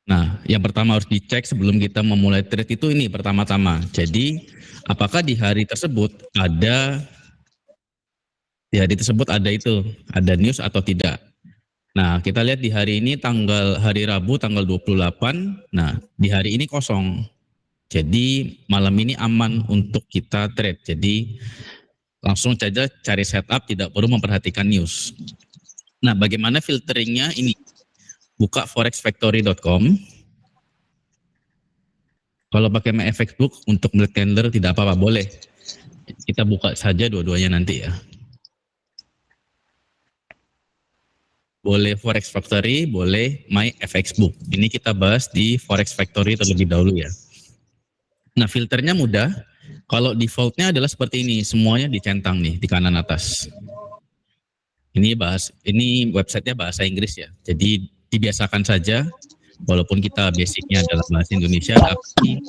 Nah, yang pertama harus dicek sebelum kita memulai trade itu ini pertama-tama. Jadi, apakah di hari tersebut ada news atau tidak. Nah, kita lihat di hari ini hari Rabu tanggal 28. Nah, di hari ini kosong. Jadi malam ini aman untuk kita trade. Jadi langsung saja cari setup, tidak perlu memperhatikan news. Nah, bagaimana filteringnya ini? Buka forexfactory.com. Kalau pakai MyFXbook untuk melihat candle tidak apa-apa, boleh. Kita buka saja dua-duanya nanti ya. Boleh Forex Factory, boleh MyFXbook. Ini kita bahas di Forex Factory terlebih dahulu ya. Nah, filternya mudah. Kalau defaultnya adalah seperti ini, semuanya dicentang nih di kanan atas. Ini websitenya bahasa Inggris ya. Jadi dibiasakan saja, walaupun kita basicnya adalah bahasa Indonesia, tapi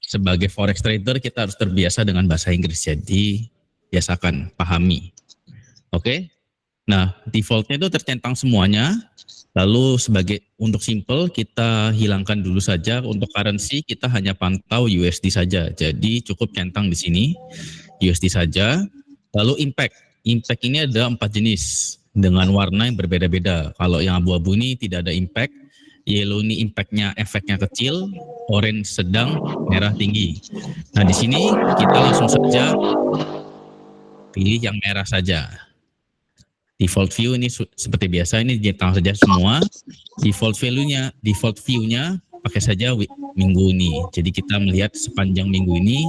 sebagai forex trader kita harus terbiasa dengan bahasa Inggris. Jadi biasakan, pahami. Oke? Nah, defaultnya itu tercentang semuanya. Lalu untuk simple kita hilangkan dulu saja. Untuk currency kita hanya pantau USD saja. Jadi cukup centang di sini USD saja. Lalu impact ini ada 4 jenis dengan warna yang berbeda-beda. Kalau yang abu-abu ini tidak ada impact, yellow ini efeknya kecil, orange sedang, merah tinggi. Nah, di sini kita langsung saja pilih yang merah saja. Default view ini seperti biasa, ini centang saja semua. Default view-nya pakai saja minggu ini. Jadi kita melihat sepanjang minggu ini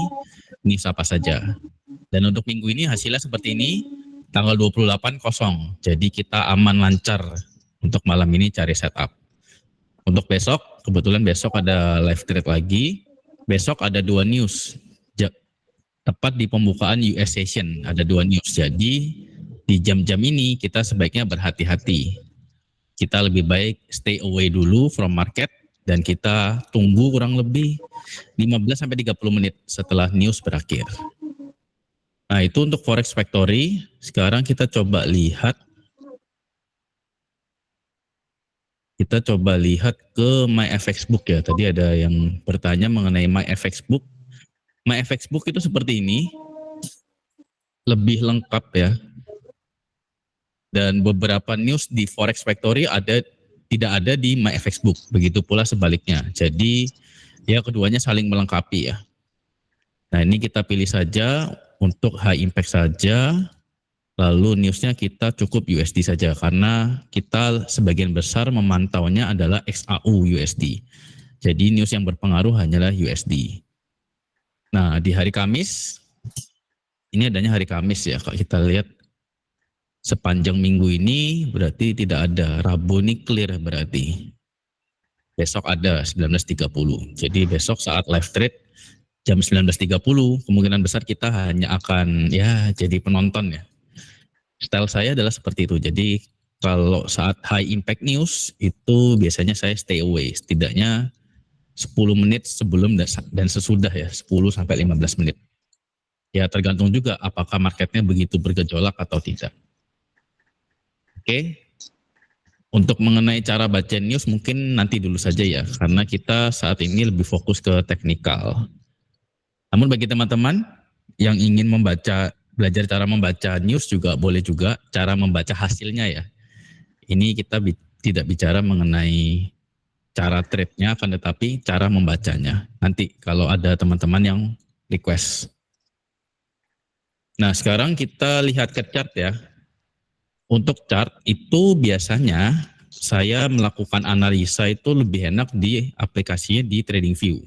apa saja. Dan untuk minggu ini hasilnya seperti ini, tanggal 28 kosong. Jadi kita aman lancar untuk malam ini cari setup. Untuk besok, kebetulan besok ada live trade lagi. Besok ada 2 news. Tepat di pembukaan US session ada 2 news. Jadi di jam-jam ini kita sebaiknya berhati-hati. Kita lebih baik stay away dulu from market dan kita tunggu kurang lebih 15 sampai 30 menit setelah news berakhir. Nah, itu untuk Forex Factory. Sekarang kita coba lihat ke MyFXbook ya. Tadi ada yang bertanya mengenai MyFXbook. MyFXbook itu seperti ini. Lebih lengkap ya. Dan beberapa news di Forex Factory tidak ada di MyFXbook. Begitu pula sebaliknya. Jadi ya keduanya saling melengkapi ya. Nah, ini kita pilih saja untuk high impact saja. Lalu newsnya kita cukup USD saja karena kita sebagian besar memantaunya adalah XAU USD. Jadi news yang berpengaruh hanyalah USD. Nah, di hari Kamis, ini adanya hari Kamis ya. Kalau kita lihat sepanjang minggu ini berarti tidak ada. Rabu ini clear berarti. Besok ada 19.30. Jadi besok saat live trade jam 19.30 kemungkinan besar kita hanya akan ya jadi penonton ya. Style saya adalah seperti itu. Jadi kalau saat high impact news itu biasanya saya stay away. Setidaknya 10 menit sebelum dan sesudah ya, 10 sampai 15 menit. Ya tergantung juga apakah marketnya begitu bergejolak atau tidak. Oke. Untuk mengenai cara baca news mungkin nanti dulu saja ya, karena kita saat ini lebih fokus ke teknikal. Namun bagi teman-teman yang ingin belajar cara membaca news juga boleh juga cara membaca hasilnya ya. Ini kita tidak bicara mengenai cara trade-nya, akan tetapi cara membacanya. Nanti kalau ada teman-teman yang request. Nah, sekarang kita lihat ke chart ya. Untuk chart itu biasanya saya melakukan analisa itu lebih enak di aplikasinya di TradingView.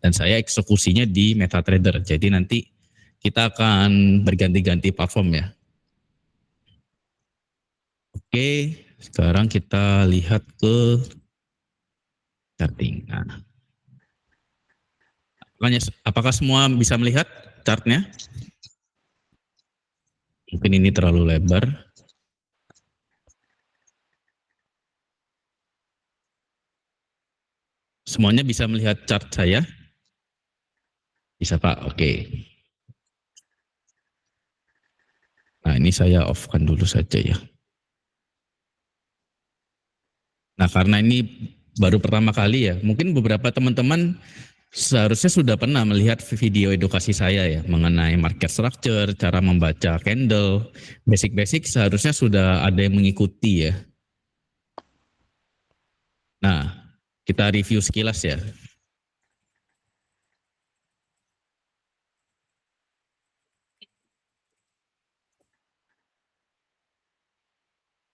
Dan saya eksekusinya di MetaTrader. Jadi nanti kita akan berganti-ganti platform ya. Oke, sekarang kita lihat ke charting. Nah, apakah semua bisa melihat chartnya? Mungkin ini terlalu lebar. Semuanya bisa melihat chart saya? Bisa Pak, oke. Nah, ini saya off-kan dulu saja ya. Nah, karena ini baru pertama kali ya. Mungkin beberapa teman-teman seharusnya sudah pernah melihat video edukasi saya ya mengenai market structure, cara membaca candle, basic-basic seharusnya sudah ada yang mengikuti ya. Nah, kita review sekilas ya.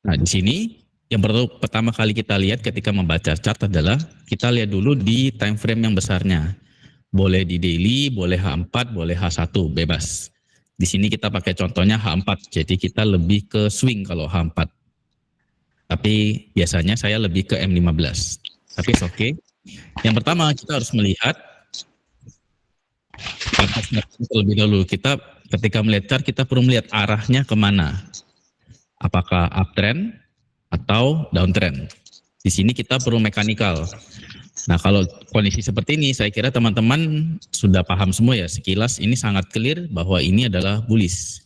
Nah, di sini yang pertama kali kita lihat ketika membaca chart adalah kita lihat dulu di time frame yang besarnya. Boleh di daily, boleh H4, boleh H1, bebas. Di sini kita pakai contohnya H4, jadi kita lebih ke swing kalau H4. Tapi biasanya saya lebih ke M15. Tapi oke. Okay. Yang pertama kita harus melihat terlebih dahulu. Kita ketika melihat chart kita perlu melihat arahnya kemana. Apakah uptrend atau downtrend. Di sini kita perlu mekanikal. Nah, kalau kondisi seperti ini, saya kira teman-teman sudah paham semua ya. Sekilas ini sangat clear bahwa ini adalah bullish.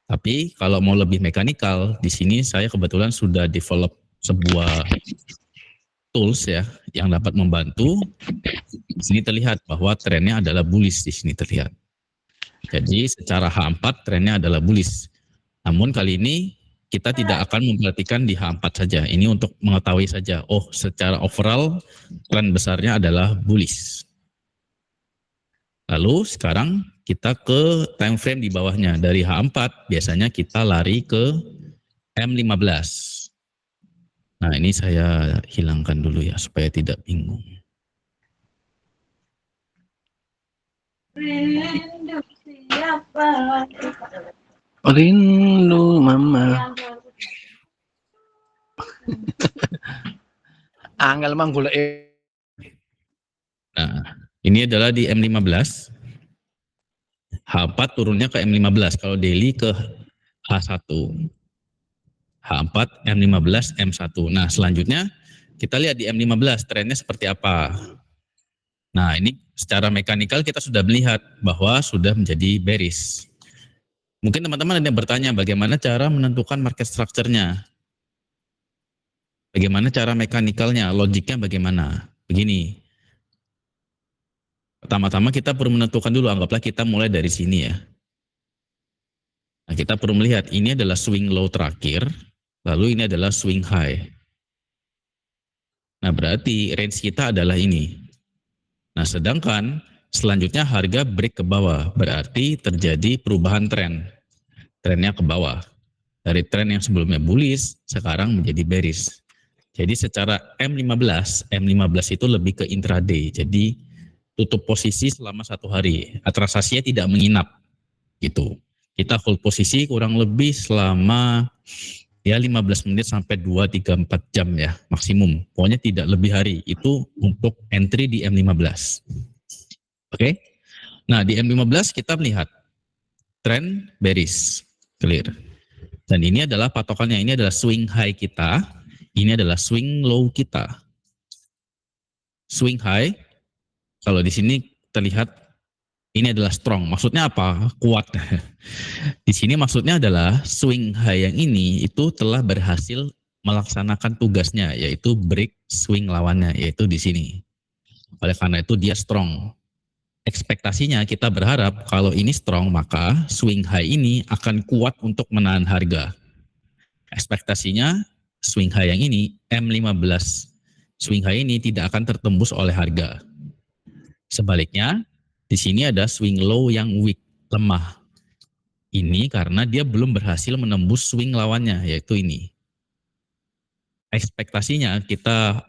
Tapi kalau mau lebih mekanikal, di sini saya kebetulan sudah develop sebuah tools ya yang dapat membantu. Di sini terlihat bahwa trennya adalah bullish di sini terlihat. Jadi secara H4 trennya adalah bullish. Namun kali ini kita tidak akan memperhatikan di H4 saja. Ini untuk mengetahui saja, oh secara overall tren besarnya adalah bullish. Lalu sekarang kita ke time frame di bawahnya. Dari H4 biasanya kita lari ke M15. Nah ini saya hilangkan dulu ya supaya tidak bingung. Rindu siapa? Rindu mama. Angel mang golek. Nah, ini adalah di M15. H4 turunnya ke M15, kalau daily ke H1. H4, M15, M1. Nah, selanjutnya kita lihat di M15 trennya seperti apa. Nah, ini secara mekanikal kita sudah melihat bahwa sudah menjadi bearish. Mungkin teman-teman ada yang bertanya bagaimana cara menentukan market structure-nya. Bagaimana cara mekanikalnya, logiknya bagaimana? Begini. Pertama-tama kita perlu menentukan dulu, anggaplah kita mulai dari sini ya. Nah, kita perlu melihat ini adalah swing low terakhir, lalu ini adalah swing high. Nah, berarti range kita adalah ini. Nah, sedangkan selanjutnya harga break ke bawah, berarti terjadi perubahan tren. Trennya ke bawah. Dari tren yang sebelumnya bullish, sekarang menjadi bearish. Jadi secara M15 itu lebih ke intraday. Jadi tutup posisi selama 1 hari. Atrasasinya tidak menginap. Gitu. Kita hold posisi kurang lebih selama ya 15 menit sampai 2, 3, 4 jam ya maksimum. Pokoknya tidak lebih hari. Itu untuk entry di M15. Oke. Nah di M15 kita melihat tren bearish. Clear. Dan ini adalah patokannya. Ini adalah swing high kita. Ini adalah swing low kita. Swing high. Kalau di sini terlihat ini adalah strong. Maksudnya apa? Kuat. Di sini maksudnya adalah swing high yang ini itu telah berhasil melaksanakan tugasnya, yaitu break swing lawannya, yaitu di sini. Oleh karena itu dia strong. Ekspektasinya kita berharap kalau ini strong maka swing high ini akan kuat untuk menahan harga. Ekspektasinya swing high yang ini M15 swing high ini tidak akan tertembus oleh harga. Sebaliknya di sini ada swing low yang weak, lemah. Ini karena dia belum berhasil menembus swing lawannya, yaitu ini. Ekspektasinya kita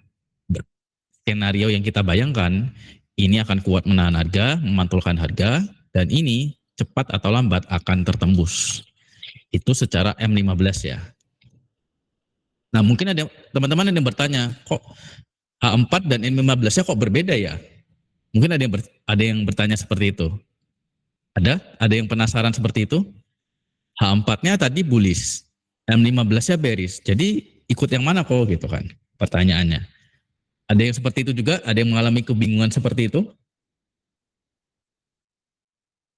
skenario yang kita bayangkan ini akan kuat menahan harga, memantulkan harga, dan ini cepat atau lambat akan tertembus. Itu secara M15 ya. Nah mungkin ada teman-teman yang bertanya, kok H4 dan M15-nya kok berbeda ya? Mungkin ada yang bertanya seperti itu. Ada? Ada yang penasaran seperti itu? H4-nya tadi bullish, M15-nya bearish. Jadi ikut yang mana kok gitu kan pertanyaannya. Ada yang seperti itu juga? Ada yang mengalami kebingungan seperti itu?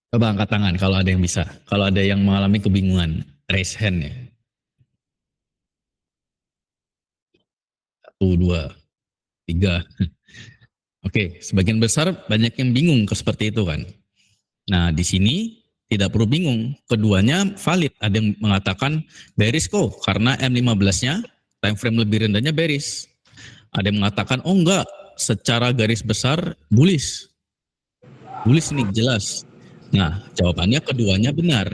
Coba angkat tangan kalau ada yang bisa. Kalau ada yang mengalami kebingungan, raise hand ya. 1, 2. 3. Oke, sebagian besar banyak yang bingung seperti itu kan. Nah, di sini tidak perlu bingung. Keduanya valid. Ada yang mengatakan bearish kok karena M15-nya time frame lebih rendahnya bearish. Ada yang mengatakan oh enggak, secara garis besar bullish. Bullish ini jelas. Nah, jawabannya keduanya benar.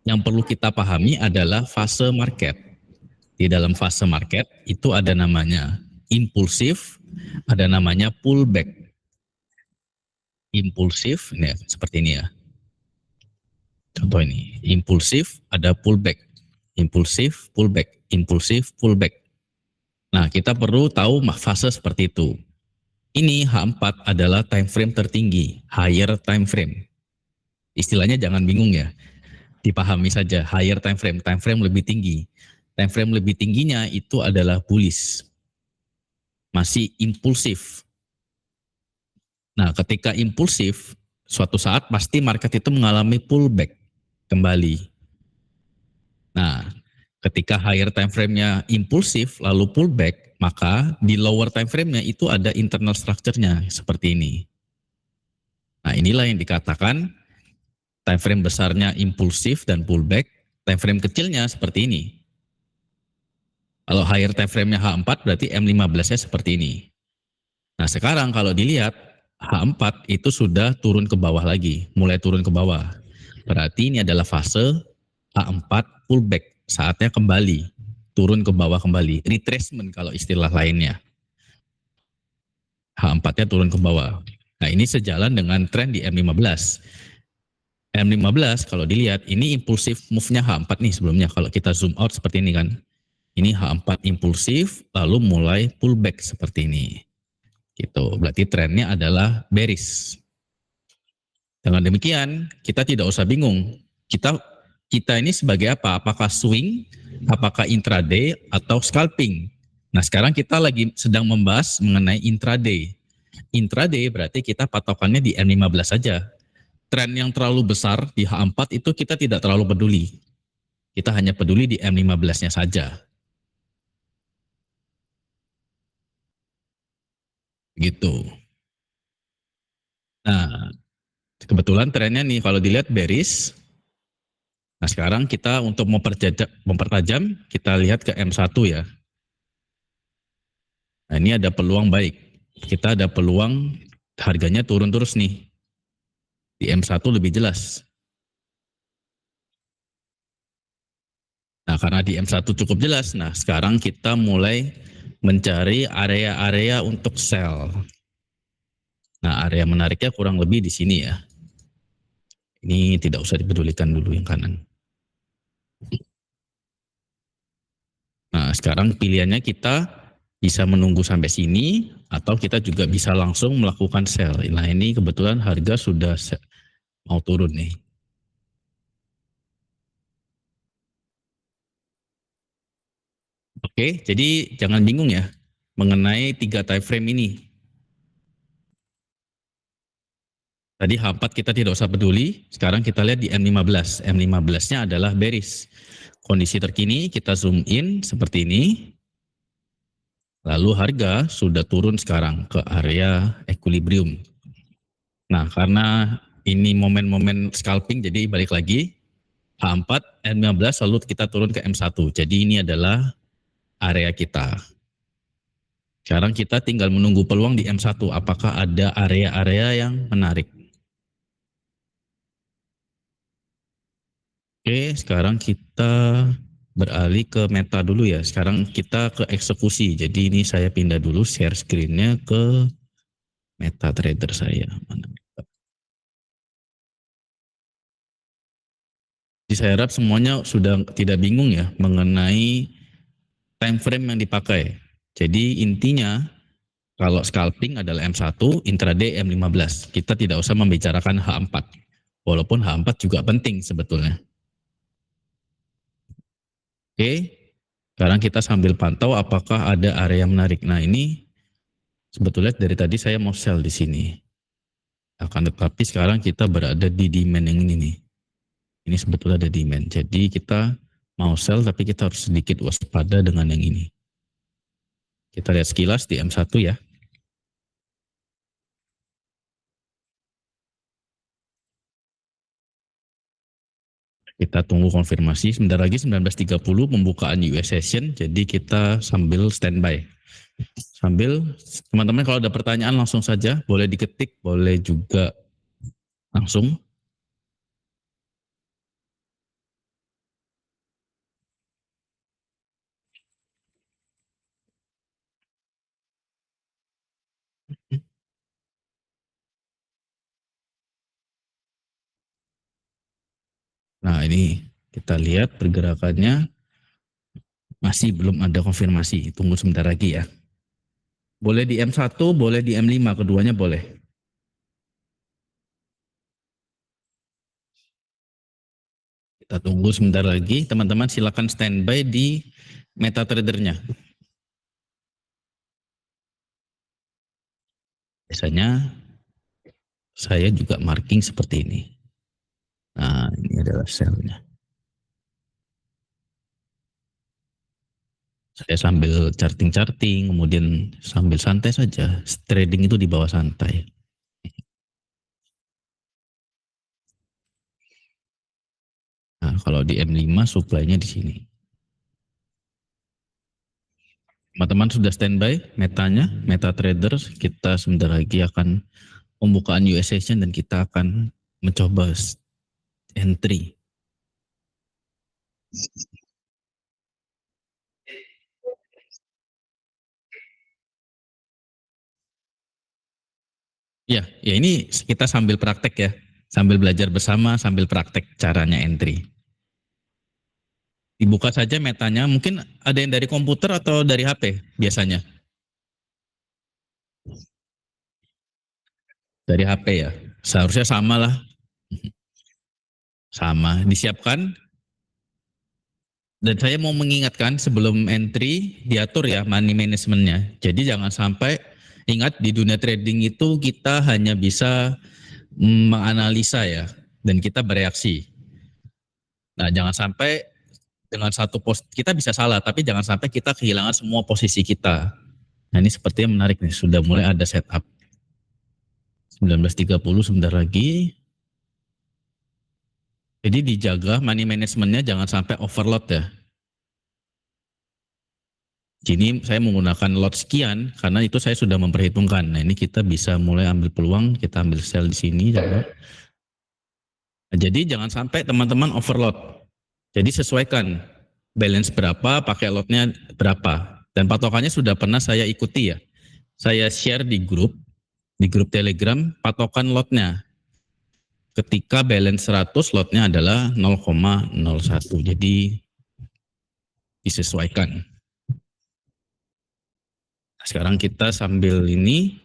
Yang perlu kita pahami adalah fase market. Di dalam fase market itu ada namanya impulsif, ada namanya pullback. Impulsif, ini seperti ini ya. Contoh ini, impulsif ada pullback. Impulsif, pullback. Impulsif, pullback. Nah, kita perlu tahu fase seperti itu. Ini H4 adalah time frame tertinggi, higher time frame. Istilahnya jangan bingung ya. Dipahami saja, higher time frame lebih tinggi. Time frame lebih tingginya itu adalah bullish. Masih impulsif. Nah, ketika impulsif, suatu saat pasti market itu mengalami pullback kembali. Nah, ketika higher time frame-nya impulsif lalu pullback, maka di lower time frame-nya itu ada internal structure-nya seperti ini. Nah, inilah yang dikatakan time frame besarnya impulsif dan pullback, time frame kecilnya seperti ini. Kalau higher time frame-nya H4 berarti M15-nya seperti ini. Nah, sekarang kalau dilihat H4 itu sudah turun ke bawah lagi, mulai turun ke bawah. Berarti ini adalah fase H4 pullback, saatnya kembali, turun ke bawah kembali, retracement kalau istilah lainnya. H4-nya turun ke bawah. Nah, ini sejalan dengan tren di M15. M15 kalau dilihat, ini impulsif move-nya H4 nih sebelumnya, kalau kita zoom out seperti ini kan. Ini H4 impulsif, lalu mulai pullback seperti ini. Gitu. Berarti trennya adalah bearish. Dengan demikian, kita tidak usah bingung. Kita ini sebagai apa? Apakah swing, apakah intraday, atau scalping? Nah, sekarang kita lagi sedang membahas mengenai intraday. Intraday berarti kita patokannya di M15 saja. Tren yang terlalu besar di H4 itu kita tidak terlalu peduli. Kita hanya peduli di M15-nya saja. Gitu. Nah, kebetulan trennya nih kalau dilihat bearish. Nah, sekarang kita untuk mempertajam kita lihat ke M1 ya. Nah, ini ada peluang baik. Kita ada peluang harganya turun terus nih. Di M1 lebih jelas. Nah, karena di M1 cukup jelas, nah sekarang kita mulai mencari area-area untuk sell. Nah, area menariknya kurang lebih di sini ya. Ini tidak usah dipedulikan dulu yang kanan. Nah, sekarang pilihannya kita bisa menunggu sampai sini atau kita juga bisa langsung melakukan sell. Nah, ini kebetulan harga sudah mau turun nih. Oke, jadi jangan bingung ya mengenai 3 time frame ini. Tadi H4 kita tidak usah peduli, sekarang kita lihat di M15. M15-nya adalah bearish. Kondisi terkini kita zoom in seperti ini. Lalu harga sudah turun sekarang ke area equilibrium. Nah, karena ini momen-momen scalping, jadi balik lagi. H4, M15, lalu kita turun ke M1. Jadi ini adalah area kita. Sekarang kita tinggal menunggu peluang di M1. Apakah ada area-area yang menarik? Oke, sekarang kita beralih ke meta dulu ya. Sekarang kita ke eksekusi. Jadi ini saya pindah dulu share screen-nya ke MetaTrader saya. Jadi saya harap semuanya sudah tidak bingung ya mengenai time frame yang dipakai. Jadi intinya kalau scalping adalah M1, intraday M15. Kita tidak usah membicarakan H4. Walaupun H4 juga penting sebetulnya. Oke, sekarang kita sambil pantau apakah ada area menarik. Nah, ini sebetulnya dari tadi saya mau sell di sini. Akan tetapi sekarang kita berada di demand yang ini nih. Ini sebetulnya ada demand. Jadi kita mau sell tapi kita harus sedikit waspada dengan yang ini. Kita lihat sekilas di M1 ya. Kita tunggu konfirmasi. Sebentar lagi 19.30 pembukaan US session. Jadi kita sambil standby. Sambil teman-teman kalau ada pertanyaan langsung saja. Boleh diketik, boleh juga langsung. Nah ini kita lihat pergerakannya masih belum ada konfirmasi. Tunggu sebentar lagi ya. Boleh di M1, boleh di M5, keduanya boleh. Kita tunggu sebentar lagi. Teman-teman silakan standby di MetaTrader-nya. Biasanya saya juga marking seperti ini. Nah, ini adalah sell-nya. Saya sambil charting-charting, kemudian sambil santai saja. Trading itu di bawah santai. Nah, kalau di M5 supply-nya di sini. Teman-teman sudah standby metanya, MetaTrader. Kita sebentar lagi akan pembukaan US session dan kita akan mencoba entry. Ya ini kita sambil praktek ya. Sambil belajar bersama, sambil praktek caranya entry. Dibuka saja metanya, mungkin ada yang dari komputer atau dari HP biasanya? Dari HP ya, seharusnya sama lah. Sama, disiapkan. Dan saya mau mengingatkan sebelum entry, diatur ya money managementnya. Jadi jangan sampai, ingat di dunia trading itu kita hanya bisa menganalisa ya, dan kita bereaksi. Nah jangan sampai dengan satu kita bisa salah, tapi jangan sampai kita kehilangan semua posisi kita. Nah ini sepertinya menarik nih, sudah mulai ada setup. 19.30 sebentar lagi. Jadi dijaga money managementnya jangan sampai overload ya. Sini saya menggunakan lot sekian karena itu saya sudah memperhitungkan. Nah ini kita bisa mulai ambil peluang, kita ambil sell di sini. Nah, jadi jangan sampai teman-teman overload. Jadi sesuaikan balance berapa, pakai lotnya berapa. Dan patokannya sudah pernah saya ikuti ya. Saya share di grup Telegram, patokan lotnya. Ketika balance 100, lotnya adalah 0,01. Jadi disesuaikan. Sekarang kita sambil ini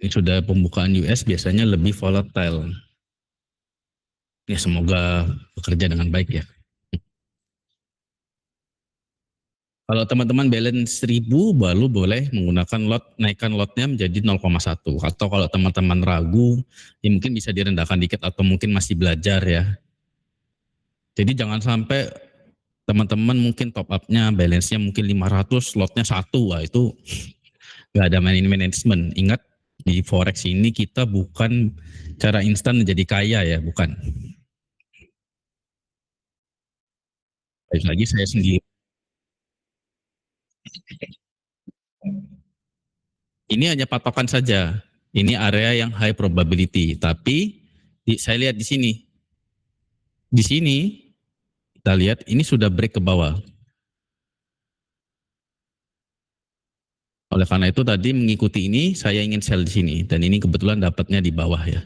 sudah pembukaan US biasanya lebih volatile. Ya semoga bekerja dengan baik ya. Kalau teman-teman balance 1000 baru boleh menggunakan lot, naikkan lotnya menjadi 0,1. Atau kalau teman-teman ragu, ya mungkin bisa direndahkan dikit atau mungkin masih belajar ya. Jadi jangan sampai teman-teman mungkin top up-nya, balance-nya mungkin 500, lotnya 1. Wah itu nggak ada money management. Ingat di Forex ini kita bukan cara instan menjadi kaya ya, bukan. Baik lagi saya sendiri. Ini hanya patokan saja. Ini area yang high probability. Tapi saya lihat di sini. Di sini kita lihat ini sudah break ke bawah. Oleh karena itu tadi mengikuti ini saya ingin sell di sini dan ini kebetulan dapatnya di bawah ya.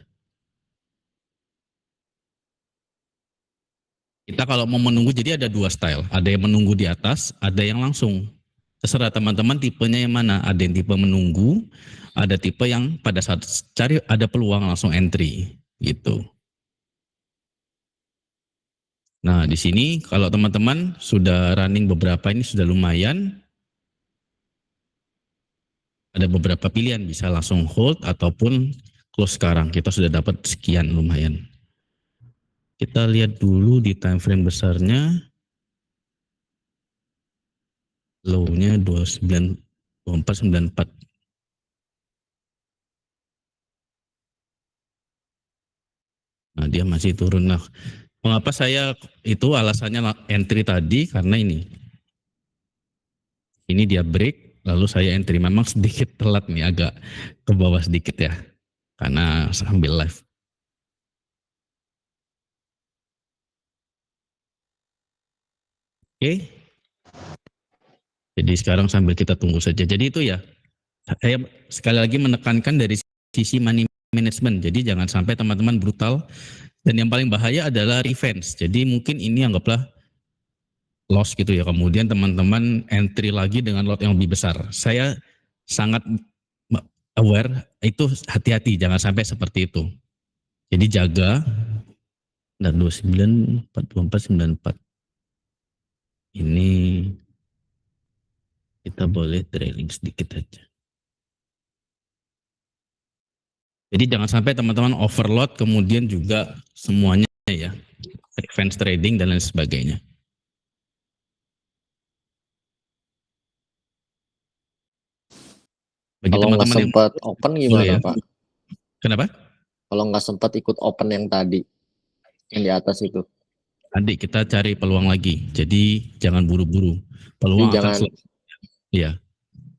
Kita kalau mau menunggu jadi ada dua style. Ada yang menunggu di atas, ada yang langsung. Terserah teman-teman tipenya yang mana. Ada yang tipe menunggu, ada tipe yang pada saat cari ada peluang langsung entry gitu. Nah di sini kalau teman-teman sudah running beberapa ini sudah lumayan. Ada beberapa pilihan bisa langsung hold ataupun close sekarang. Kita sudah dapat sekian lumayan. Kita lihat dulu di time frame besarnya. Low-nya 2494. Nah, dia masih turun. Nah, mengapa saya itu alasannya entry tadi karena ini. Ini dia break, lalu saya entry. Memang sedikit telat nih, agak ke bawah sedikit ya. Karena sambil live. Oke. Jadi sekarang sambil kita tunggu saja. Jadi itu ya, saya sekali lagi menekankan dari sisi money management. Jadi jangan sampai teman-teman brutal. Dan yang paling bahaya adalah revenge. Jadi mungkin ini anggaplah loss gitu ya. Kemudian teman-teman entry lagi dengan lot yang lebih besar. Saya sangat aware, itu hati-hati. Jangan sampai seperti itu. Jadi jaga. Dan 29, 44, 94. Ini kita boleh trailing sedikit aja. Jadi jangan sampai teman-teman overload kemudian juga semuanya ya, revenge trading dan lain sebagainya. Bagi Kalau nggak teman-teman yang sempat open gimana ya. Pak? Kenapa? Kalau nggak sempat ikut open yang tadi, yang di atas itu. Adik kita cari peluang lagi. Jadi jangan buru-buru. Peluang Jadi akan jangan. selalu. Ya.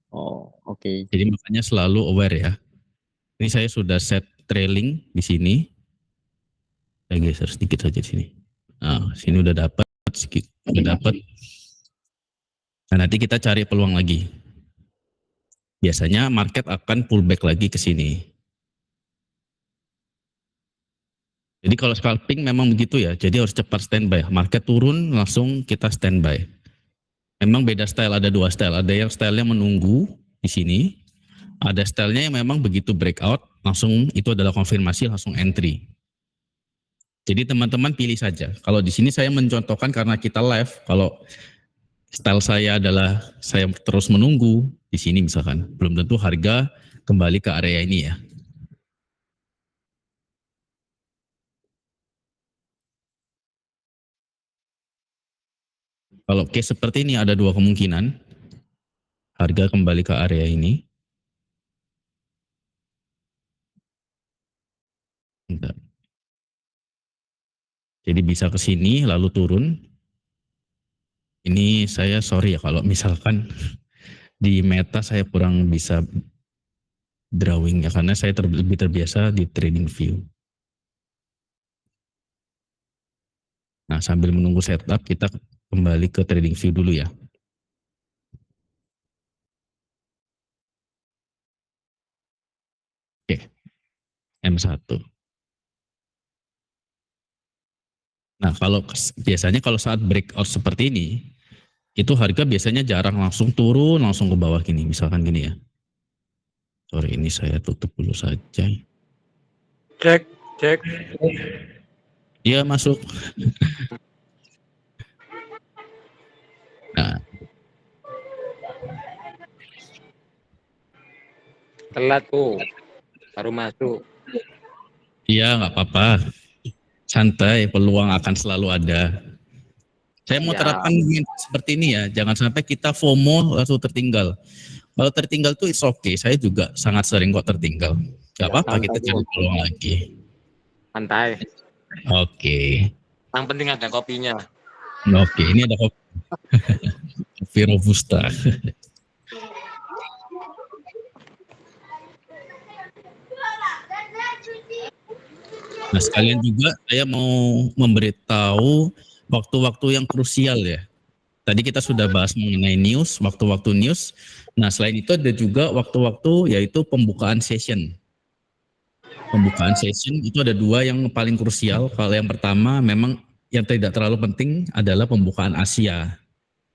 Oh, oke. Jadi makanya selalu aware ya. Ini saya sudah set trailing di sini. Saya geser sedikit saja di sini. Nah, sini udah dapat, udah dapat. Nah, nanti kita cari peluang lagi. Biasanya market akan pullback lagi ke sini. Jadi kalau scalping memang begitu ya. Jadi harus cepat standby. Market turun langsung kita standby. Memang beda style, ada dua style. Ada yang stylenya menunggu di sini. Ada stylenya yang memang begitu breakout langsung itu adalah konfirmasi langsung entry. Jadi teman-teman pilih saja. Kalau di sini saya mencontohkan karena kita live. Kalau style saya adalah saya terus menunggu di sini misalkan, belum tentu harga kembali ke area ini ya. Kalau case seperti ini ada dua kemungkinan. Harga kembali ke area ini. Bentar. Jadi bisa ke sini lalu turun. Ini saya sorry ya kalau misalkan di meta saya kurang bisa drawing ya karena saya lebih terbiasa di trading view. Nah, sambil menunggu setup kita kembali ke trading view dulu ya. Oke. M1. Nah, kalau biasanya kalau saat breakout seperti ini, itu harga biasanya jarang langsung turun, langsung ke bawah gini, misalkan gini ya. Sorry, ini saya tutup dulu saja. Cek. Iya, masuk. Nah, telat tuh, baru masuk. iya nggak apa-apa. Santai, peluang akan selalu ada. Saya mau Ya. terapkan seperti ini ya, jangan sampai kita FOMO langsung tertinggal. Kalau tertinggal tuh it's okay, saya juga sangat sering kok tertinggal. Gak apa-apa, kita cari peluang lagi. Santai. Oke. Yang penting ada kopinya. Oke, ini ada kopi. Kopi Robusta. Nah, sekalian juga saya mau memberitahu waktu-waktu yang krusial ya. Tadi kita sudah bahas mengenai news, waktu-waktu news. Nah, selain itu ada juga waktu-waktu yaitu pembukaan session. Pembukaan session itu ada dua yang paling krusial. Kalau yang pertama memang yang tidak terlalu penting adalah pembukaan Asia.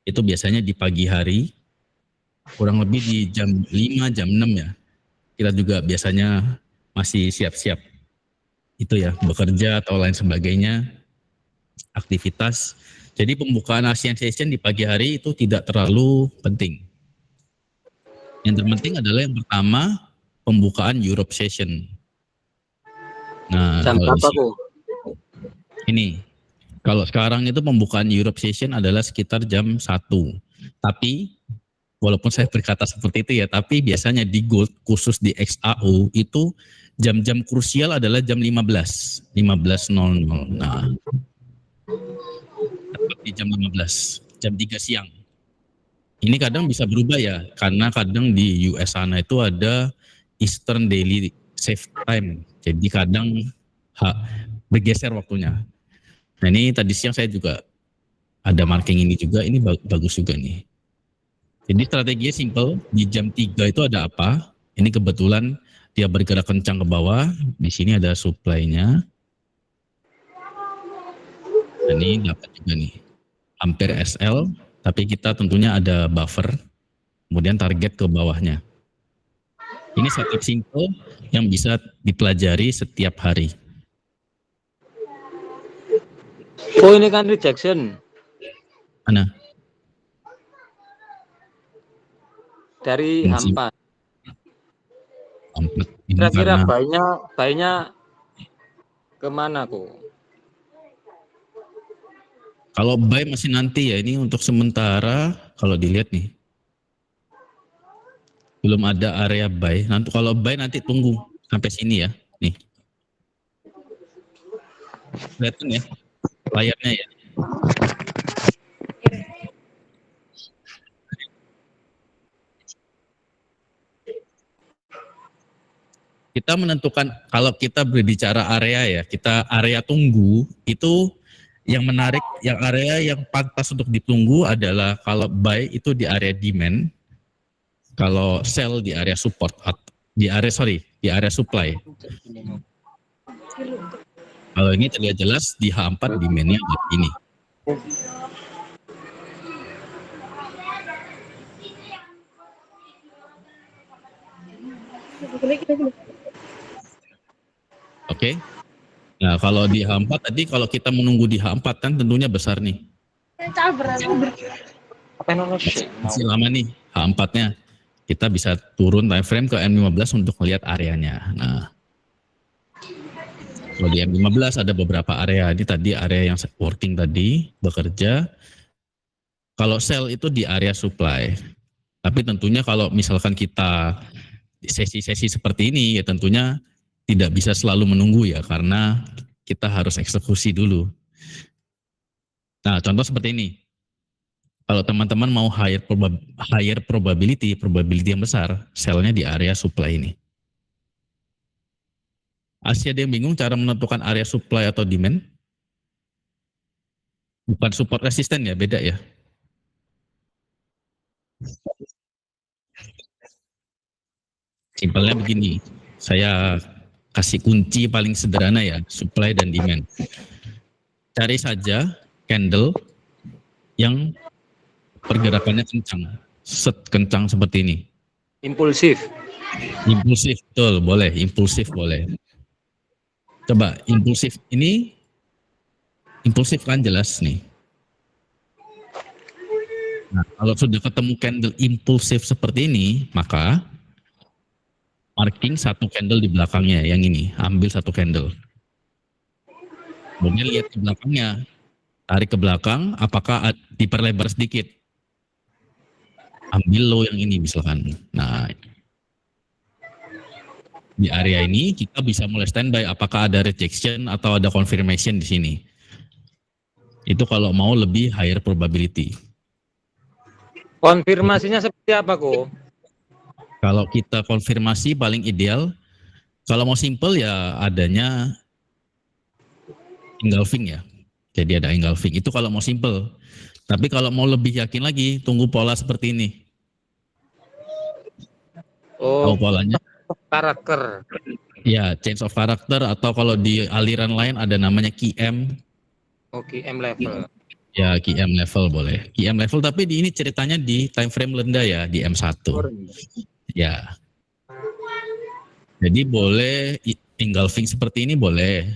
Itu biasanya di pagi hari, kurang lebih di jam 5, jam 6 ya. Kita juga biasanya masih siap-siap. Itu ya, bekerja atau lain sebagainya, aktivitas. Jadi pembukaan Asian Session di pagi hari itu tidak terlalu penting. Yang terpenting adalah yang pertama, pembukaan Europe Session. Nah, Jam kalau berapa kok? ini, kalau sekarang itu pembukaan Europe Session adalah sekitar jam 1. Tapi walaupun saya berkata seperti itu ya, tapi biasanya di gold khusus di XAU itu jam-jam krusial adalah jam 15.00. Nah, tepat di jam 15, jam 3 siang. Ini kadang bisa berubah ya, karena kadang di US sana itu ada Eastern Daily Save Time. Jadi kadang bergeser waktunya. Nah ini tadi siang saya juga ada marking ini juga, ini bagus juga nih. Jadi strateginya simple, di jam 3 itu ada apa? Ini kebetulan dia bergerak kencang ke bawah, di sini ada supply-nya. Nah, ini dapat juga nih, hampir SL, tapi kita tentunya ada buffer, kemudian target ke bawahnya. Ini setup simple yang bisa dipelajari setiap hari. Oh ini kan rejection Mana? dari hampa. Ini Kira-kira karena bayinya kemana kok? kalau buy masih nanti ya, ini untuk sementara kalau dilihat nih. Belum ada area buy. Nanti kalau buy nanti tunggu sampai sini ya. Nih. Kelihatan ya layarnya ya. Kita menentukan kalau kita berbicara area ya, kita area tunggu itu yang menarik, yang area yang pantas untuk ditunggu adalah kalau buy itu di area demand, kalau sell di area support, di area supply. Kalau ini terlihat jelas di H4 demand-nya ini. Oke. Nah, kalau di H4 tadi kalau kita menunggu di H4 kan tentunya besar nih. Masih lama nih H4-nya. Kita bisa turun time frame ke M15 untuk melihat areanya. Nah, kalau di M15 ada beberapa area. Ini tadi area yang working tadi bekerja. Kalau sell itu di area supply. Tapi tentunya kalau misalkan kita di sesi-sesi seperti ini ya tentunya tidak bisa selalu menunggu ya, karena kita harus eksekusi dulu. Nah, contoh seperti ini. Kalau teman-teman mau higher probability yang besar, sell-nya di area supply ini. Masih ada yang bingung cara menentukan area supply atau demand? Bukan support resisten ya, beda ya. Simpelnya begini, saya kasih kunci paling sederhana ya, supply dan demand. Cari saja candle yang pergerakannya kencang seperti ini. Impulsif. Impulsif, betul, boleh. Impulsif boleh. Coba impulsif ini, impulsif kan jelas nih. Nah, kalau sudah ketemu candle impulsif seperti ini, maka marking satu candle di belakangnya, yang ini, ambil satu candle. Kemudian lihat ke belakangnya, tarik ke belakang, apakah diperlebar sedikit. Ambil low yang ini misalkan. Nah, di area ini kita bisa mulai standby apakah ada rejection atau ada confirmation di sini. Itu kalau mau lebih higher probability. Konfirmasinya seperti apa kok? Kalau kita konfirmasi paling ideal, kalau mau simple ya adanya engulfing ya. Jadi ada engulfing. Itu kalau mau simple. Tapi kalau mau lebih yakin lagi, tunggu pola seperti ini. Oh, tahu polanya? karakter. Ya, change of character, atau kalau di aliran lain ada namanya QM. Oke, M level. Ya, QM level boleh. QM level, tapi di ini ceritanya di time frame rendah ya, di M1. Ya. Jadi boleh engulfing seperti ini boleh.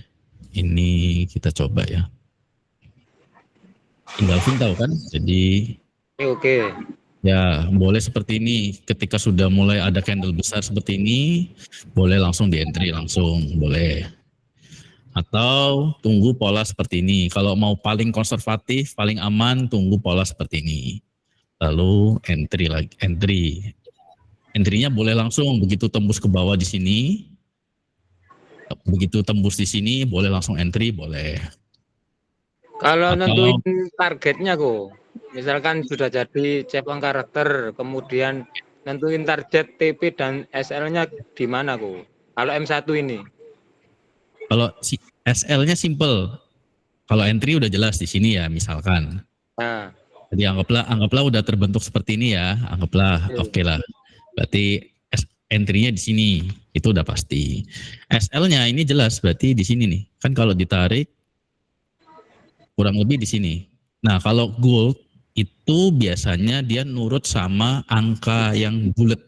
Ini kita coba ya. Engulfing tahu kan? Jadi Oke. ya boleh seperti ini. Ketika sudah mulai ada candle besar seperti ini, boleh langsung di entry langsung, boleh. Atau tunggu pola seperti ini. Kalau mau paling konservatif, paling aman, tunggu pola seperti ini. lalu entry lagi, entry-nya boleh langsung begitu tembus ke bawah di sini, begitu tembus di sini boleh langsung entry, boleh. Kalau Atau nentuin targetnya kok, misalkan sudah jadi cepang karakter, kemudian nentuin target TP dan SL-nya di mana kok? Kalau M1 ini. kalau si SL-nya simple, kalau entry udah jelas di sini ya misalkan. Nah, Jadi anggaplah udah terbentuk seperti ini ya, anggaplah oke lah. Berarti entry-nya di sini itu udah pasti. SL-nya ini jelas berarti di sini nih. Kan kalau ditarik kurang lebih di sini. Nah, kalau gold itu biasanya dia nurut sama angka yang bulat.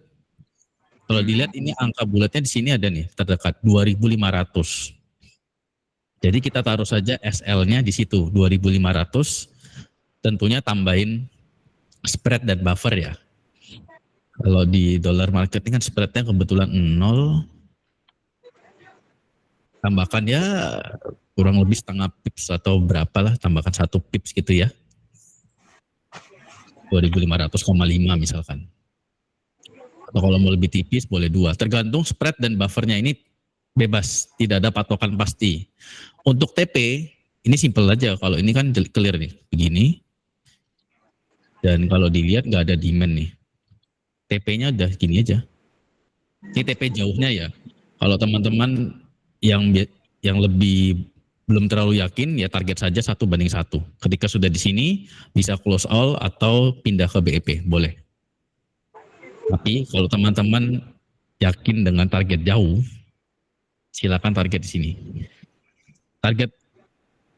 Kalau dilihat ini angka bulatnya di sini ada nih, terdekat 2500. Jadi kita taruh saja SL-nya di situ 2500. Tentunya tambahin spread dan buffer ya. Kalau di dollar market ini kan spreadnya kebetulan 0. Tambahkan ya kurang lebih setengah pips atau berapa lah, tambahkan 1 pips gitu ya. 2500,5 misalkan. Atau kalau mau lebih tipis boleh 2. Tergantung spread dan buffernya ini bebas, tidak ada patokan pasti. Untuk TP ini simple aja, kalau ini kan clear nih, begini. Dan kalau dilihat nggak ada demand nih. TP-nya udah gini aja. Ini TP jauhnya ya. Kalau teman-teman yang lebih belum terlalu yakin ya target saja 1:1. Ketika sudah di sini bisa close all atau pindah ke BEP, boleh. Tapi kalau teman-teman yakin dengan target jauh, silakan target di sini. Target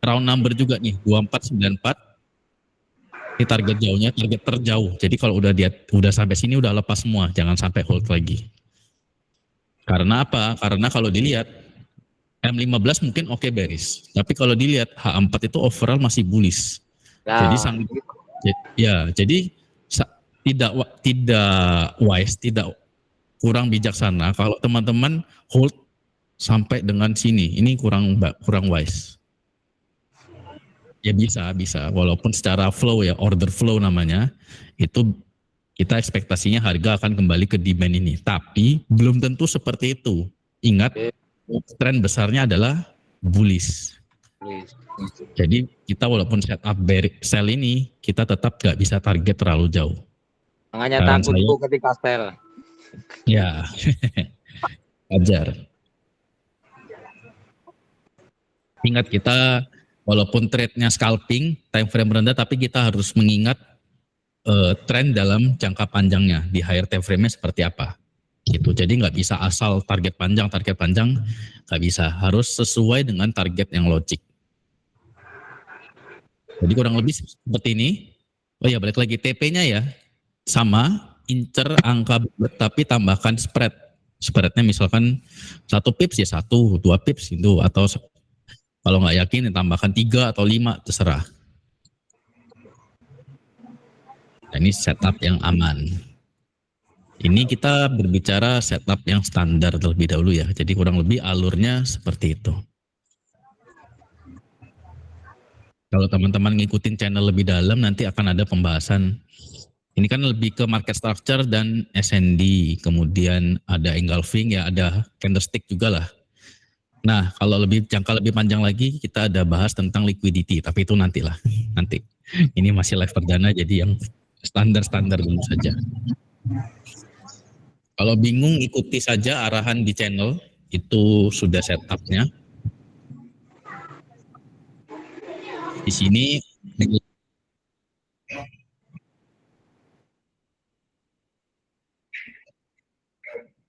round number juga nih 2494. Ini target jauhnya, target terjauh. Jadi kalau udah sampai sini udah lepas semua, jangan sampai hold lagi. Karena apa? Karena kalau dilihat M15 mungkin oke bearish, tapi kalau dilihat H4 itu overall masih bullish. Jadi nah, jadi tidak wise, tidak kurang bijaksana kalau teman-teman hold sampai dengan sini. Ini kurang wise. Ya bisa, walaupun secara flow ya, order flow namanya, itu kita ekspektasinya harga akan kembali ke demand ini. Tapi belum tentu seperti itu. Ingat, tren besarnya adalah bullish. Jadi kita walaupun setup sell ini, kita tetap gak bisa target terlalu jauh. makanya Saran takutku saya, ketika sell. ya, ajar. Ingat kita walaupun trade-nya scalping, time frame rendah, tapi kita harus mengingat tren dalam jangka panjangnya di higher time frame-nya seperti apa. Gitu. Jadi nggak bisa asal target panjang nggak bisa, harus sesuai dengan target yang logik. Jadi kurang lebih seperti ini. Oh ya, balik lagi TP-nya ya sama, incer angka bulat tapi tambahkan spread. Spreadnya misalkan 1 pips ya 1, 2 pips itu, atau kalau nggak yakin tambahkan 3 atau 5 terserah. Nah, ini setup yang aman. Ini kita berbicara setup yang standar terlebih dahulu ya. Jadi kurang lebih alurnya seperti itu. Kalau teman-teman ngikutin channel lebih dalam nanti akan ada pembahasan. Ini kan lebih ke market structure dan SND. Kemudian ada engulfing ya, ada candlestick juga lah. Nah, kalau jangka lebih panjang lagi kita ada bahas tentang liquidity. Tapi itu nantilah. Nanti. Ini masih live perdana jadi yang standar-standar dulu saja. Kalau bingung ikuti saja arahan di channel, itu sudah setupnya. Di sini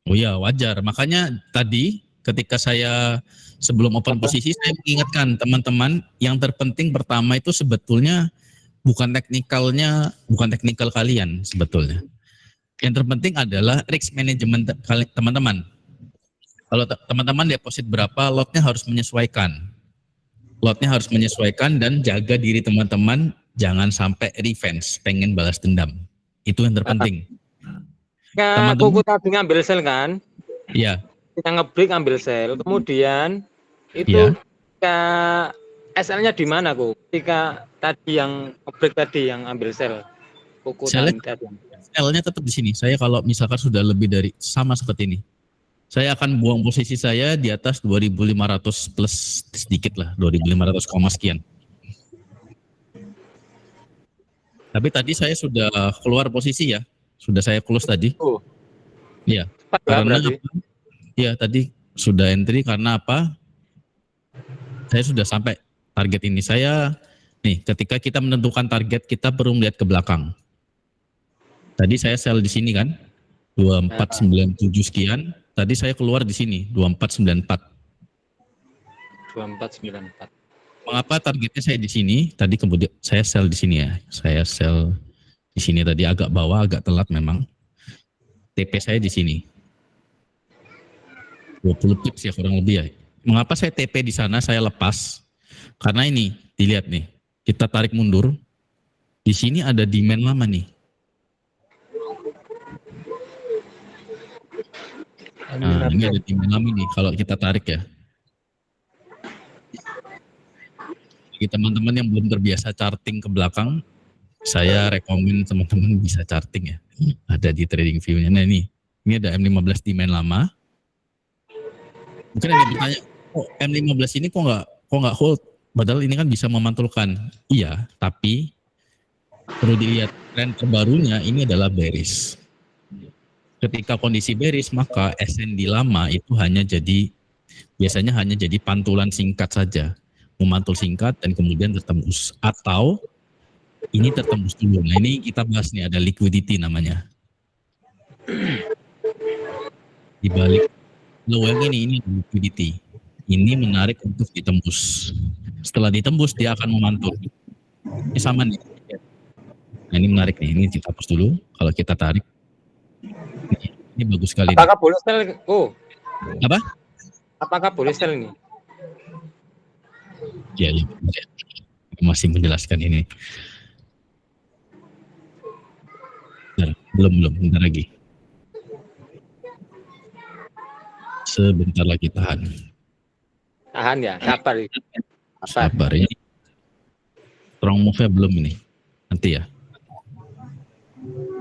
oh ya wajar, makanya tadi ketika saya sebelum open posisi saya mengingatkan teman-teman yang terpenting pertama itu sebetulnya bukan teknikal kalian sebetulnya. Yang terpenting adalah risk management teman-teman. Kalau teman-teman deposit berapa, lotnya harus menyesuaikan. Lotnya harus menyesuaikan dan jaga diri teman-teman jangan sampai revenge, pengen balas dendam. Itu yang terpenting. Ya, aku tadi ngambil sell kan? Iya. Kita ngebreak ambil sell, kemudian Iya. itu SL-nya di mana kok? Ketika tadi yang ngebreak tadi yang ambil sell. Kuku Saya tadi. L-nya tetap di sini. Saya kalau misalkan sudah lebih dari sama seperti ini, saya akan buang posisi saya di atas 2.500 plus sedikit lah, 2.500 koma sekian. Tapi tadi saya sudah keluar posisi ya, sudah saya close tadi. Oh, Iya. cepat ya Karena berarti. apa? Ya tadi sudah entry karena apa? Saya sudah sampai target ini. Saya nih ketika kita menentukan target kita perlu melihat ke belakang. Tadi saya sell di sini kan 2497 sekian. Tadi saya keluar di sini 2494. 2494. Mengapa targetnya saya di sini? Tadi kemudian saya sell di sini ya. Saya sell di sini tadi agak bawah, agak telat memang. TP saya di sini. 20 pips ya kurang lebih ya. Mengapa saya TP di sana, saya lepas? Karena ini, dilihat nih. Kita tarik mundur. Di sini ada demand lama nih. Nah, ini ada demand lama nih kalau kita tarik ya. Bagi teman-teman yang belum terbiasa charting ke belakang, saya rekomen teman-teman bisa charting ya. Ada di trading view-nya. Nah ini ada M15 demand lama. Mungkin ada yang bertanya, oh M15 ini kok nggak hold? Padahal ini kan bisa memantulkan. Iya, tapi perlu dilihat tren terbarunya ini adalah bearish. Ketika kondisi bearish maka SND lama itu biasanya hanya jadi pantulan singkat saja, memantul singkat dan kemudian tertembus, atau ini tertembus dulu. Nah ini kita bahas nih, ada liquidity namanya. Di balik low ini liquidity. Ini menarik untuk ditembus. Setelah ditembus dia akan memantul. Ini sama nih. Nah ini menarik nih, ini kita hapus dulu. Kalau kita tarik, ini bagus sekali. Apakah boleh sell? Oh, Apa? apakah boleh sell ini? Ya, masih menjelaskan ini. Belum, bentar lagi. Sebentar lagi, tahan. Tahan ya, sabar. Sabar ya. Strong move-nya belum ini. Nanti ya.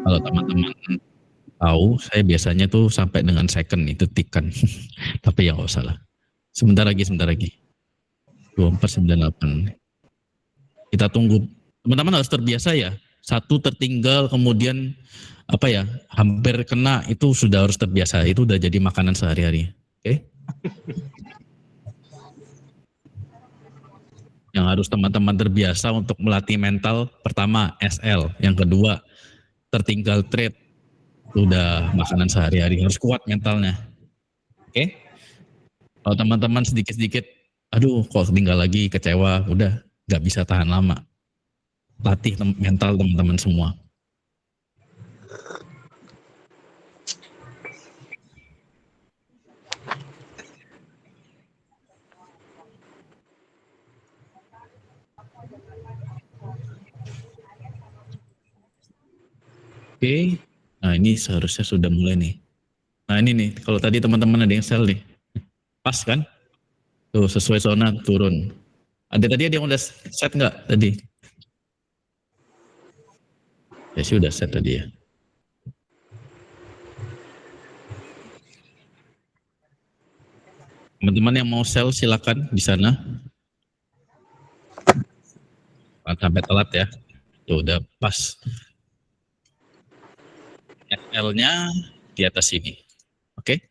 Kalau teman-teman tahu, saya biasanya tuh sampai dengan second itu tikan. Tapi ya nggak usah lah. Sebentar lagi. 2498. Kita tunggu. Teman-teman harus terbiasa ya. Satu tertinggal kemudian hampir kena, itu sudah harus terbiasa. Itu udah jadi makanan sehari-hari. Oke? Yang harus teman-teman terbiasa untuk melatih mental, pertama SL, yang kedua tertinggal trade, udah makanan sehari-hari, harus kuat mentalnya. Oke? Kalau teman-teman sedikit-sedikit, aduh kok tinggal lagi, kecewa, udah nggak bisa tahan lama. Latih mental teman-teman semua. Oke, nah ini seharusnya sudah mulai nih. Nah ini nih, kalau tadi teman-teman ada yang sell nih, pas kan? Tuh sesuai zona turun. Ada yang udah set nggak tadi? Ya sih udah set tadi ya. Teman-teman yang mau sell silakan di sana. Jangan sampai telat ya. Tuh udah pas. SL-nya di atas sini. Oke?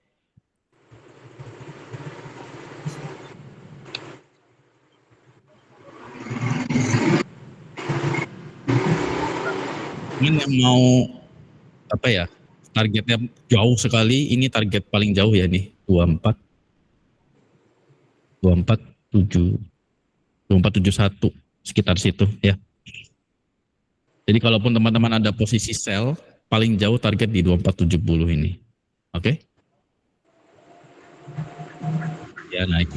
Ini yang mau targetnya jauh sekali, ini target paling jauh ya nih, 2471 sekitar situ ya. Jadi kalaupun teman-teman ada posisi sell, paling jauh target di 2470 ini. Oke? Ya naik.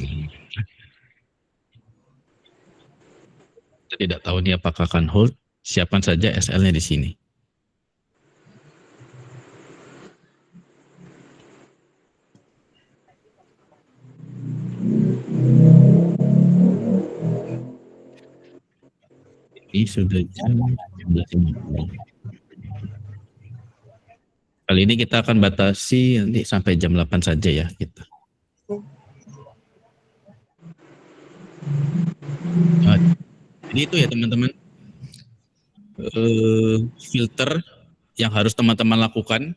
Kita tidak tahu nih apakah akan hold. Siapkan saja SL-nya di sini. Ini sudah jam 11.50. Kali ini kita akan batasi nanti sampai jam 8 saja ya kita. Nah, jadi itu ya teman-teman. Filter yang harus teman-teman lakukan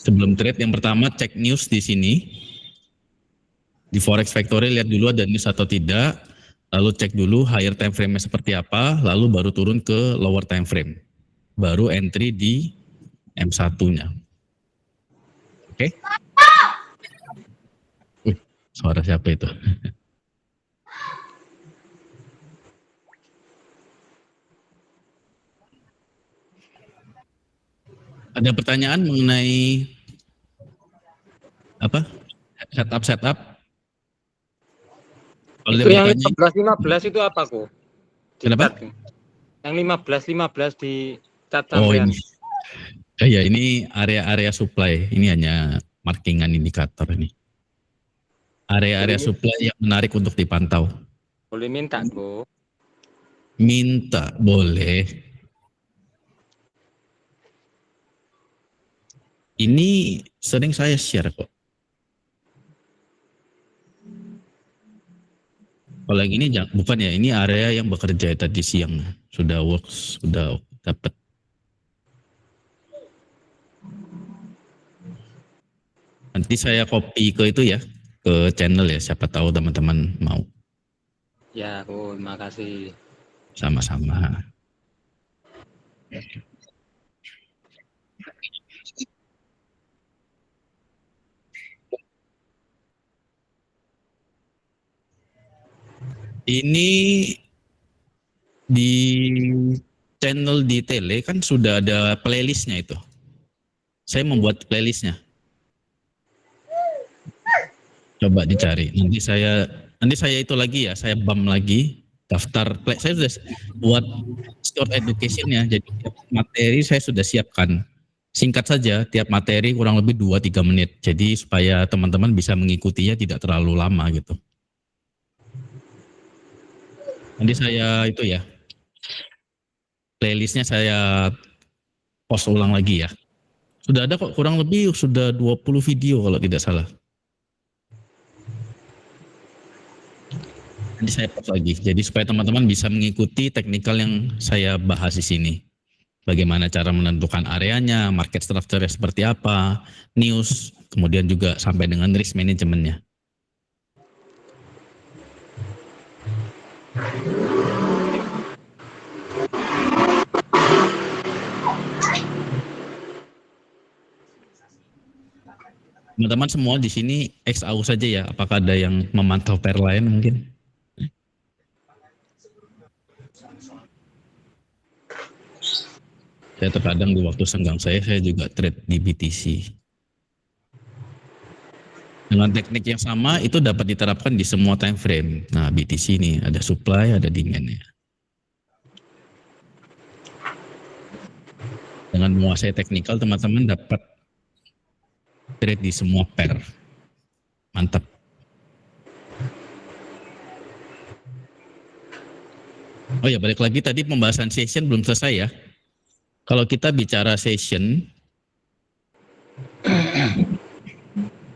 sebelum trade. Yang pertama, cek news di sini. Di Forex Factory lihat dulu ada news atau tidak. Lalu cek dulu higher time frame-nya seperti apa. Lalu baru turun ke lower time frame. Baru entry di M1-nya. Oke? Suara siapa itu? Ada pertanyaan mengenai apa? Setup? Kalau Itu dia yang bertanya, 15 itu apa kok? Kenapa? Yang 15 di cat oh sampean. ini. Ya ini area-area supply. Ini hanya markingan indikator ini. Area-area supply yang menarik untuk dipantau. Boleh minta kok. Minta boleh. Ini sering saya share kok. Kalau yang ini bukan ya, ini area yang bekerja tadi siang. Sudah works, sudah dapat. Nanti saya copy ke itu ya, ke channel ya, siapa tahu teman-teman mau. Ya, terima kasih. Sama-sama. Ini di channel di Tele kan sudah ada playlistnya itu. Saya membuat playlistnya. Coba dicari. Nanti saya itu lagi ya, saya bump lagi daftar. Saya sudah buat short education ya. Jadi materi saya sudah siapkan. Singkat saja, tiap materi kurang lebih 2-3 menit. Jadi supaya teman-teman bisa mengikutinya tidak terlalu lama gitu. Nanti saya itu ya, playlistnya saya post ulang lagi ya. Sudah ada kok, kurang lebih sudah 20 video kalau tidak salah. Nanti saya post lagi. Jadi supaya teman-teman bisa mengikuti teknikal yang saya bahas di sini. Bagaimana cara menentukan areanya, market structure seperti apa, news, kemudian juga sampai dengan risk manajemennya. Teman-teman semua di sini XAU saja ya. Apakah ada yang memantau pair lain mungkin? Saya terkadang di waktu senggang saya juga trade di BTC. Dengan teknik yang sama itu dapat diterapkan di semua time frame. Nah BTC ini ada supply, ada demand-nya. Dengan menguasai teknikal teman-teman dapat trade di semua pair. Mantap. Oh ya, balik lagi tadi pembahasan session belum selesai ya. Kalau kita bicara session,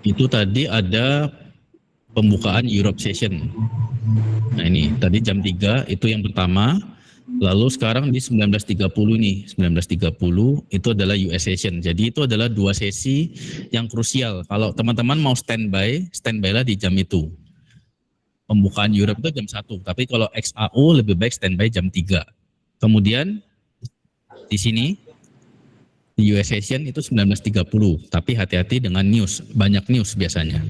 itu tadi ada pembukaan Europe session. Nah ini, tadi jam 3 itu yang pertama. Lalu sekarang di 19.30 nih, 19.30 itu adalah US session. Jadi itu adalah 2 sesi yang krusial. Kalau teman-teman mau standby lah di jam itu. Pembukaan Europe itu jam 1, tapi kalau XAU lebih baik standby jam 3. Kemudian di sini di US session itu 19.30, tapi hati-hati dengan news, banyak news biasanya.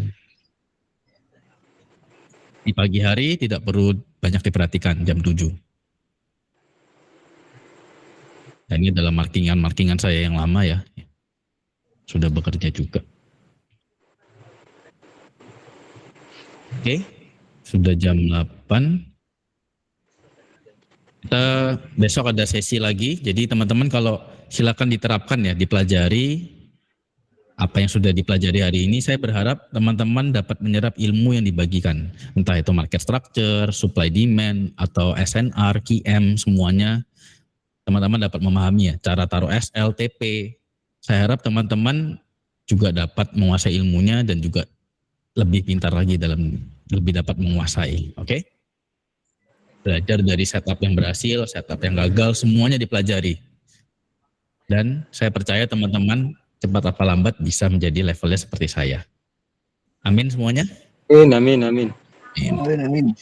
Di pagi hari tidak perlu banyak diperhatikan, jam 7. Dan ini adalah markingan saya yang lama ya. Sudah bekerja juga. Oke, sudah jam 8. Kita besok ada sesi lagi. Jadi teman-teman kalau silakan diterapkan ya, dipelajari apa yang sudah dipelajari hari ini. Saya berharap teman-teman dapat menyerap ilmu yang dibagikan. Entah itu market structure, supply demand, atau SNR, QM, semuanya. Teman-teman dapat memahami ya, cara taruh SL, TP, Saya harap teman-teman juga dapat menguasai ilmunya dan juga lebih pintar lagi lebih dapat menguasai. Oke? Belajar dari setup yang berhasil, setup yang gagal, semuanya dipelajari. Dan saya percaya teman-teman cepat atau lambat bisa menjadi levelnya seperti saya. Amin semuanya. Amin, amin. Amin.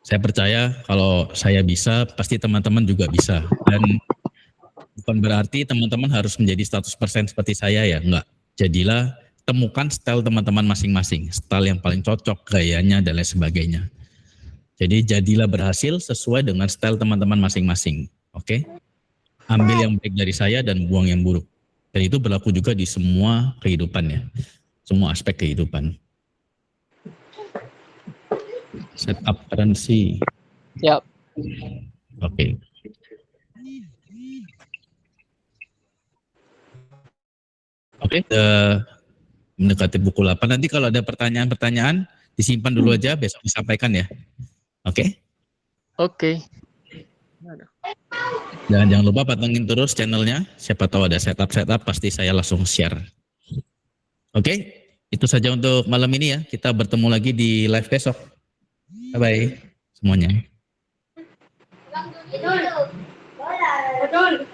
Saya percaya kalau saya bisa, pasti teman-teman juga bisa. Dan bukan berarti teman-teman harus menjadi 100% seperti saya ya, enggak. Jadilah temukan style teman-teman masing-masing, style yang paling cocok, gayanya dan lain sebagainya. Jadi jadilah berhasil sesuai dengan style teman-teman masing-masing. Oke? Ambil yang baik dari saya dan buang yang buruk. Dan itu berlaku juga di semua kehidupan ya. Semua aspek kehidupan. Setup currency. Siap. Oke. Oke, mendekati buku 8. Nanti kalau ada pertanyaan-pertanyaan disimpan dulu aja, besok disampaikan ya. Oke? Oke. Dan jangan lupa patengin terus channelnya. Siapa tahu ada setup-setup pasti saya langsung share. Oke? Itu saja untuk malam ini ya. Kita bertemu lagi di live besok. Bye-bye semuanya. Betul.